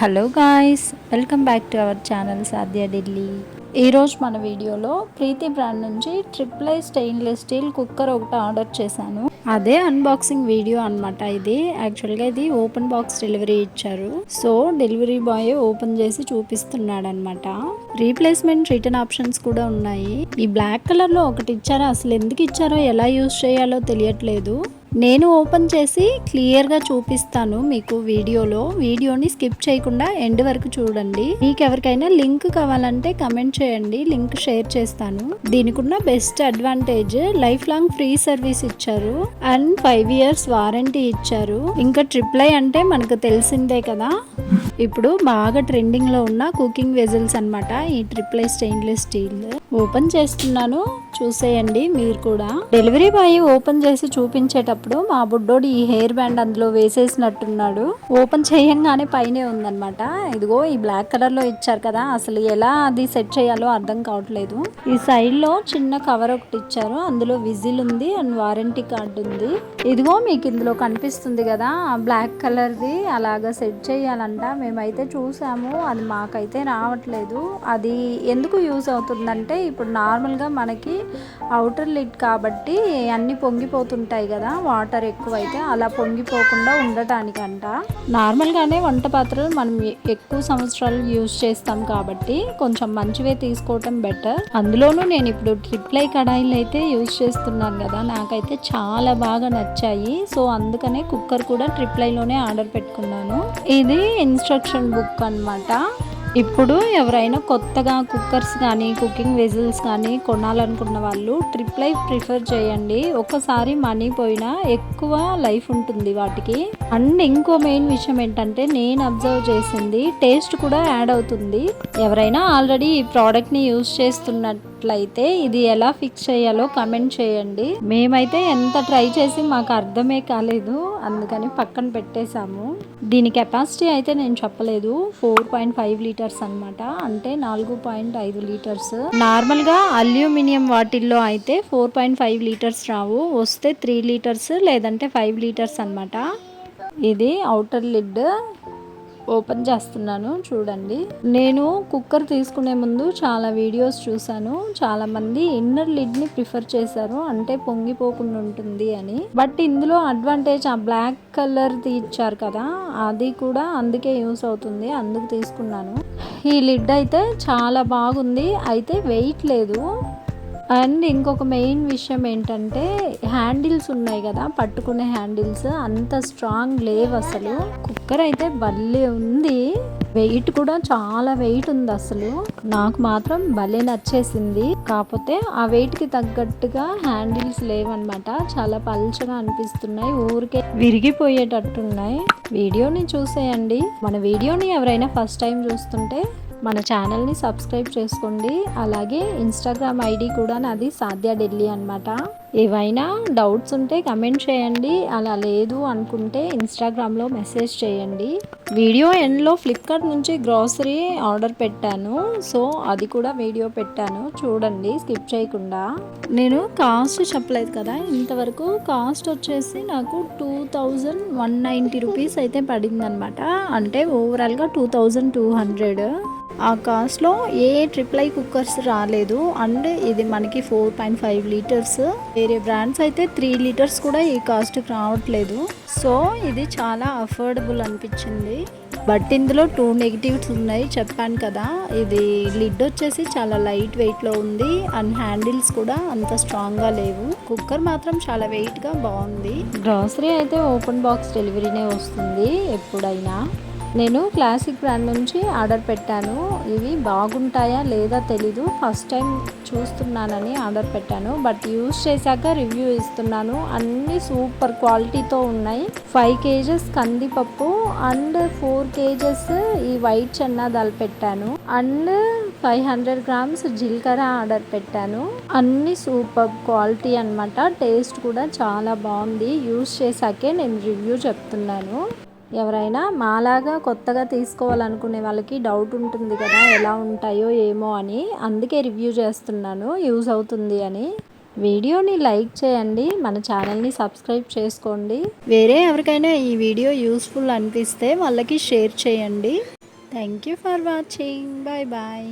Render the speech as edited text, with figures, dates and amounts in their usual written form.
Hello guys, welcome back to our channel Sadhya Delhi. ఈరోజు మన వీడియోలో ప్రీతి బ్రాండ్ నుంచి ట్రిపుల్ స్టెయిన్లెస్ స్టీల్ కుక్కర్ ఒకటి ఆర్డర్ చేశాను. అదే అన్బాక్సింగ్ వీడియో అనమాట. ఇది యాక్చువల్గా ఇది ఓపెన్ బాక్స్ డెలివరీ ఇచ్చారు. సో డెలివరీ బాయ్ ఓపెన్ చేసి చూపిస్తున్నాడు అనమాట. రీప్లేస్మెంట్ రిటర్న్ ఆప్షన్స్ కూడా ఉన్నాయి. ఈ బ్లాక్ కలర్ లో ఒకటి ఇచ్చారో, అసలు ఎందుకు ఇచ్చారో, ఎలా యూజ్ చేయాలో తెలియట్లేదు. నేను ఓపెన్ చేసి క్లియర్గా చూపిస్తాను మీకు వీడియోని స్కిప్ చేయకుండా ఎండ్ వరకు చూడండి. మీకు ఎవరికైనా లింక్ కావాలంటే కమెంట్ చేయండి, లింక్ షేర్ చేస్తాను. దీనికి ఉన్న best advantage life long free service ఇచ్చారు అండ్ 5 years వారంటీ ఇచ్చారు. ఇంకా ట్రిపుల్ అంటే మనకు తెలిసిందే కదా, ఇప్పుడు బాగా ట్రెండింగ్ లో ఉన్న కుకింగ్ వెజల్స్ అన్నమాట ఈ ట్రిపుల్ స్టెయిన్లెస్ స్టీల్. ఓపెన్ చేస్తున్నాను, చూసేయండి మీరు కూడా. డెలివరీ బాయ్ ఓపెన్ చేసి చూపించేటప్పుడు మా బుడ్డోడు ఈ హెయిర్ బ్యాండ్ అందులో వేసేసినట్టున్నాడు. ఓపెన్ చేయంగానే పైనే ఉందన్నమాట. ఇదిగో ఈ బ్లాక్ కలర్ లో ఇచ్చారు కదా, అసలు ఎలా అది సెట్ చేయాలో అర్థం కావట్లేదు. ఈ సైడ్ లో చిన్న కవర్ ఒకటి ఇచ్చారు, అందులో విజిల్ ఉంది అండ్ వారంటీ కార్డు ఉంది. ఇదిగో మీకు ఇందులో కనిపిస్తుంది కదా, బ్లాక్ కలర్ది అలాగా సెట్ చేయాలంట. మేమైతే చూసాము, అది మాకైతే రావట్లేదు. అది ఎందుకు యూజ్ అవుతుందంటే, ఇప్పుడు నార్మల్గా మనకి అవుటర్ లిడ్ కాబట్టి అన్నీ పొంగిపోతుంటాయి కదా, వాటర్ ఎక్కువైతే అలా పొంగిపోకుండా ఉండటానికంట. నార్మల్గానే వంట పాత్రలు మనం ఎక్కువ సంవత్సరాలు యూజ్ చేస్తాం కాబట్టి కొంచెం మంచివే తీసుకోవటం బెటర్. అందులోనూ నేను ఇప్పుడు ట్రిపుల్ కడాయిలు అయితే యూజ్ చేస్తున్నాను కదా, నాకైతే చాలా బాగా నచ్చాయి. సో అందుకనే కుక్కర్ కూడా ట్రిపుల్ లోనే ఆర్డర్ పెట్టుకున్నాను. ఇది ఇన్స్ట్రక్షన్ బుక్ అన్నమాట. ఇప్పుడు ఎవరైనా కొత్తగా కుక్కర్స్ కానీ కుకింగ్ వెజల్స్ కానీ కొనాలనుకున్న వాళ్ళు ట్రిపుల్ ప్రిఫర్ చేయండి. ఒక్కసారి మనీ పోయినా ఎక్కువ లైఫ్ ఉంటుంది వాటికి. అండ్ ఇంకో మెయిన్ విషయం ఏంటంటే, నేను అబ్జర్వ్ చేసింది టేస్ట్ కూడా యాడ్ అవుతుంది. ఎవరైనా ఆల్రెడీ ఈ ప్రోడక్ట్ని యూజ్ చేస్తున్నట్లయితే ఇది ఎలా ఫిక్స్ చేయాలో కమెంట్ చేయండి. మేమైతే ఎంత ట్రై చేసి మాకు అర్థమే కాలేదు, అందుకని పక్కన పెట్టేశాము. దీని కెపాసిటీ అయితే నేను చెప్పలేదు, 4.5 లీటర్స్ అనమాట, అంటే 4.5 లీటర్స్. నార్మల్గా అల్యూమినియం వాటిల్లో అయితే 4.5 లీటర్స్ రావు, వస్తే 3 లీటర్స్ లేదంటే 5 లీటర్స్ అనమాట. ఇది అవుటర్ లిడ్ ఓపెన్ చేస్తున్నాను, చూడండి. నేను కుక్కర్ తీసుకునే ముందు చాలా వీడియోస్ చూసాను, చాలా మంది ఇన్నర్ లిడ్ ని ప్రిఫర్ చేశారు, అంటే పొంగిపోకుండా ఉంటుంది అని. బట్ ఇందులో అడ్వాంటేజ్ ఆ బ్లాక్ కలర్ ఇచ్చారు కదా, అది కూడా అందుకే యూస్ అవుతుంది, అందుకు తీసుకున్నాను. ఈ లిడ్ అయితే చాలా బాగుంది, అయితే వెయిట్ లేదు. అండ్ ఇంకొక మెయిన్ విషయం ఏంటంటే, హ్యాండిల్స్ ఉన్నాయి కదా, పట్టుకునే హ్యాండిల్స్ అంత స్ట్రాంగ్ లేవు అసలు. కుక్కర్ అయితే భలే ఉంది, వెయిట్ కూడా చాలా వెయిట్ ఉంది అసలు. నాకు మాత్రం భలే నచ్చేసింది. కాకపోతే ఆ వెయిట్ కి తగ్గట్టుగా హ్యాండిల్స్ లేవన్నమాట, చాలా పల్చగా అనిపిస్తున్నాయి, ఊరికే విరిగిపోయేటట్టున్నాయి. వీడియోని చూసేయండి. మన వీడియోని ఎవరైనా ఫస్ట్ టైం చూస్తుంటే మన ఛానల్ని సబ్స్క్రైబ్ చేసుకోండి. అలాగే ఇన్స్టాగ్రామ్ ఐడి కూడా నాది సాధ్య ఢిల్లీ అనమాట. ఏవైనా డౌట్స్ ఉంటే కమెంట్ చేయండి, అలా లేదు అనుకుంటే ఇన్స్టాగ్రామ్లో మెసేజ్ చేయండి. వీడియో ఎండ్లో ఫ్లిప్కార్ట్ నుంచి గ్రాసరీ ఆర్డర్ పెట్టాను, సో అది కూడా వీడియో పెట్టాను, చూడండి స్కిప్ చేయకుండా. నేను కాస్ట్ చెప్పలేదు కదా ఇంతవరకు. కాస్ట్ వచ్చేసి నాకు 2190 రూపీస్ అయితే పడింది అనమాట, అంటే ఓవరాల్గా 2200. ఆ కాస్ట్లో ఏ ట్రిపుల్ కుక్కర్స్ రాలేదు. అండ్ ఇది మనకి 4.5 లీటర్స్. వేరే బ్రాండ్స్ అయితే 3 లీటర్స్ కూడా ఈ కాస్ట్కి రావట్లేదు. సో ఇది చాలా అఫోర్డబుల్ అనిపించింది. బట్ ఇందులో 2 నెగిటివ్స్ ఉన్నాయి, చెప్పాను కదా. ఇది లిడ్ వచ్చేసి చాలా లైట్ వెయిట్లో ఉంది అండ్ హ్యాండిల్స్ కూడా అంత స్ట్రాంగ్గా లేవు. కుక్కర్ మాత్రం చాలా వెయిట్గా బాగుంది. గ్రాసరీ అయితే ఓపెన్ బాక్స్ డెలివరీనే వస్తుంది ఎప్పుడైనా. నేను క్లాసిక్ బ్రాండ్ నుంచి ఆర్డర్ పెట్టాను. ఇవి బాగుంటాయా లేదా తెలీదు, ఫస్ట్ టైం చూస్తున్నానని ఆర్డర్ పెట్టాను. బట్ యూజ్ చేశాక రివ్యూ ఇస్తున్నాను. అన్నీ సూపర్ క్వాలిటీతో ఉన్నాయి. 5 kgs కందిపప్పు అండ్ 4 kgs ఈ వైట్ చెన్నా దాల్ పెట్టాను. అండ్ 500 grams జీలకర్ర ఆర్డర్ పెట్టాను. అన్నీ సూపర్ క్వాలిటీ అనమాట. టేస్ట్ కూడా చాలా బాగుంది. యూజ్ చేశాకే నేను రివ్యూ చెప్తున్నాను. ఎవరైనా మాలాగా కొత్తగా తీసుకోవాలనుకునే వాళ్ళకి డౌట్ ఉంటుంది కదా, ఎలా ఉంటాయో ఏమో అని, అందుకే రివ్యూ చేస్తున్నాను, యూజ్ అవుతుంది అని. వీడియోని లైక్ చేయండి, మన ఛానల్ని సబ్స్క్రైబ్ చేసుకోండి. వేరే ఎవరికైనా ఈ వీడియో యూస్ఫుల్ అనిపిస్తే వాళ్ళకి షేర్ చేయండి. Thank you for watching. Bye bye.